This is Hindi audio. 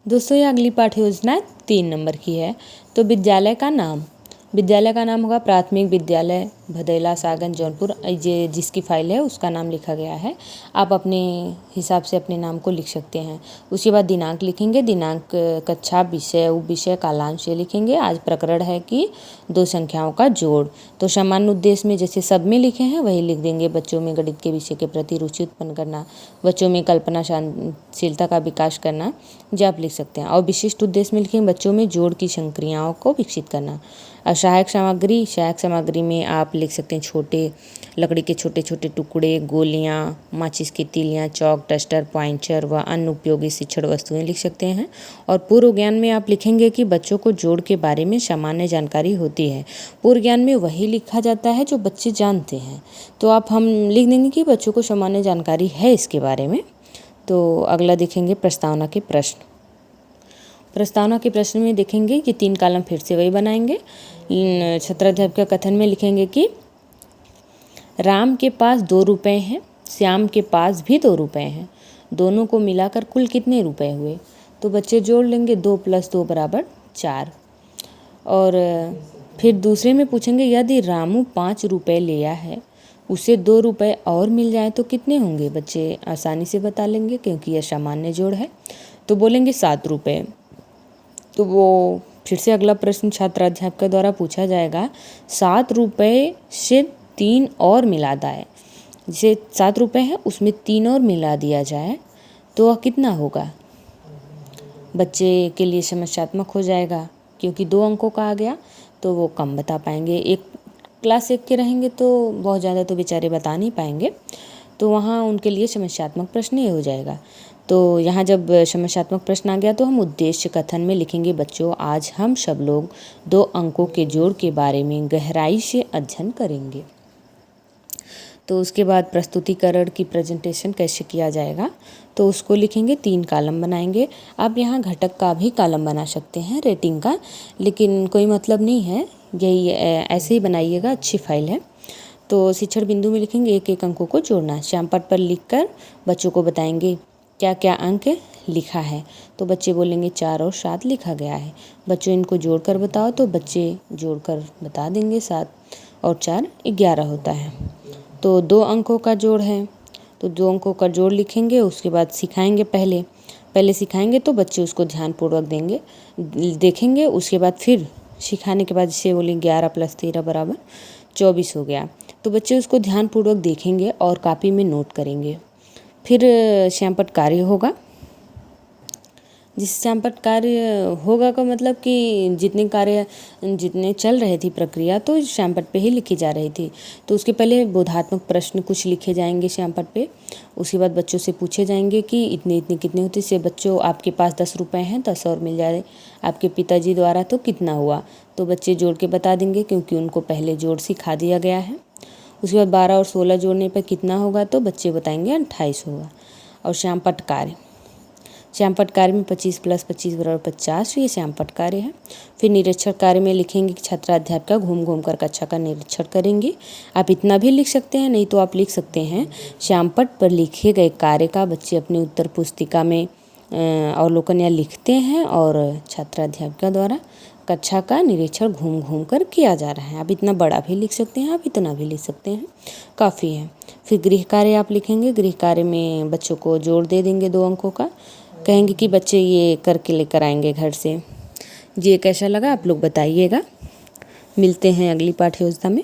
दोस्तों ये अगली पाठ्य योजना 3 नंबर की है। तो विद्यालय का नाम होगा प्राथमिक विद्यालय भदैला सागन जौनपुर। ये जिसकी फाइल है उसका नाम लिखा गया है। आप अपने हिसाब से अपने नाम को लिख सकते हैं। उसके बाद दिनांक लिखेंगे, दिनांक, कक्षा, विषय, उपविषय, कालांश लिखेंगे। आज प्रकरण है कि 2 संख्याओं का जोड़। तो सामान्य उद्देश्य में जैसे सब में लिखे हैं वही लिख देंगे। बच्चों में गणित के विषय के प्रति रुचि उत्पन्न करना, बच्चों में कल्पनाशीलता का विकास करना, जो आप लिख सकते हैं। और विशिष्ट उद्देश्य में लिखेंगे बच्चों में जोड़ की संक्रियाओं को विकसित करना। और सहायक सामग्री में आप लिख सकते हैं छोटे लकड़ी के छोटे छोटे टुकड़े, गोलियां, माचिस की तीलियां, चौक, डस्टर, पॉइंटर व अन्य उपयोगी शिक्षण वस्तुएं लिख सकते हैं। और पूर्व ज्ञान में आप लिखेंगे कि बच्चों को जोड़ के बारे में सामान्य जानकारी होती है। पूर्व ज्ञान में वही लिखा जाता है जो बच्चे जानते हैं। तो हम लिख देंगे कि बच्चों को सामान्य जानकारी है इसके बारे में। तो अगला देखेंगे प्रस्तावना के प्रश्न। प्रस्तावना के प्रश्न में देखेंगे कि 3 कॉलम फिर से वही बनाएंगे। छात्राध्यापक का कथन में लिखेंगे कि राम के पास 2 रुपये हैं, श्याम के पास भी 2 रुपये हैं, दोनों को मिलाकर कुल कितने रुपए हुए। तो बच्चे जोड़ लेंगे 2 + 2 = 4। और फिर दूसरे में पूछेंगे यदि रामू 5 रुपये लिया है, उसे 2 रुपये और मिल जाए तो कितने होंगे। बच्चे आसानी से बता लेंगे क्योंकि यह सामान्य जोड़ है। तो बोलेंगे 7 रुपये। तो वो फिर से अगला प्रश्न छात्राध्यापक द्वारा पूछा जाएगा, 7 रुपये से 3 और मिला जाए, जैसे 7 रुपये है उसमें 3 और मिला दिया जाए तो वह कितना होगा। बच्चे के लिए समस्यात्मक हो जाएगा क्योंकि 2 अंकों का आ गया तो वो कम बता पाएंगे। एक क्लास 1 के रहेंगे तो बहुत ज़्यादा तो बेचारे बता नहीं पाएंगे, तो वहाँ उनके लिए समस्यात्मक प्रश्न ये हो जाएगा। तो यहाँ जब समस्यात्मक प्रश्न आ गया तो हम उद्देश्य कथन में लिखेंगे बच्चों आज हम सब लोग 2 अंकों के जोड़ के बारे में गहराई से अध्ययन करेंगे। तो उसके बाद प्रस्तुतिकरण की प्रेजेंटेशन कैसे किया जाएगा तो उसको लिखेंगे, 3 कॉलम बनाएंगे। आप यहाँ घटक का भी कॉलम बना सकते हैं रेटिंग का, लेकिन कोई मतलब नहीं है, यही ऐसे ही बनाइएगा, अच्छी फाइल है। तो शिक्षण बिंदु में लिखेंगे 1-1 अंकों को जोड़ना। श्यामपट्ट पर लिखकर बच्चों को बताएंगे क्या क्या अंक लिखा है। तो बच्चे बोलेंगे 4 और 7 लिखा गया है। बच्चों इनको जोड़कर बताओ तो बच्चे जोड़कर बता देंगे। 7 और 4 11 होता है। तो 2 अंकों का जोड़ है तो 2 अंकों का जोड़ लिखेंगे। उसके बाद सिखाएंगे, पहले सिखाएंगे तो बच्चे उसको ध्यानपूर्वक देखेंगे। उसके बाद फिर सिखाने के बाद जैसे बोले 11 + 13 = 24 हो गया, तो बच्चे उसको ध्यानपूर्वक देखेंगे और कॉपी में नोट करेंगे। फिर श्यामपट्ट कार्य होगा। जिस श्यामपट्ट कार्य होगा का मतलब कि जितने चल रही थी प्रक्रिया तो श्यामपट्ट पे ही लिखी जा रही थी। तो उसके पहले बोधात्मक प्रश्न कुछ लिखे जाएंगे श्यामपट्ट पे। उसके बाद बच्चों से पूछे जाएंगे कि इतने इतने कितने होते। से बच्चों आपके पास 10 रुपये हैं, 10 और मिल जाए आपके पिताजी द्वारा तो कितना हुआ। तो बच्चे जोड़ के बता देंगे क्योंकि उनको पहले जोड़ सिखा दिया गया है। उसके बाद 12 और 16 जोड़ने पर कितना होगा तो बच्चे बताएंगे 28 होगा। और श्यामपट्ट कार्य में 25 + 25 = 50, ये श्यामपट्ट कार्य है। फिर निरीक्षण कार्य में लिखेंगे कि छात्राध्यापक घूम घूम कर कक्षा का निरीक्षण करेंगे। आप इतना भी लिख सकते हैं, नहीं तो आप लिख सकते हैं श्यामपट्ट पर लिखे गए कार्य का बच्चे अपनी उत्तर पुस्तिका में अवलोकन या लिखते हैं और छात्राध्यापक द्वारा कक्षा का निरीक्षण घूम घूम कर किया जा रहा है। आप इतना बड़ा भी लिख सकते हैं, आप इतना भी लिख सकते हैं, काफ़ी है। फिर गृह कार्य आप लिखेंगे। गृह कार्य में बच्चों को जोड़ दे देंगे 2 अंकों का, कहेंगे कि बच्चे ये करके लेकर आएंगे घर से। ये कैसा लगा आप लोग बताइएगा। मिलते हैं अगली पाठ्य योजना में।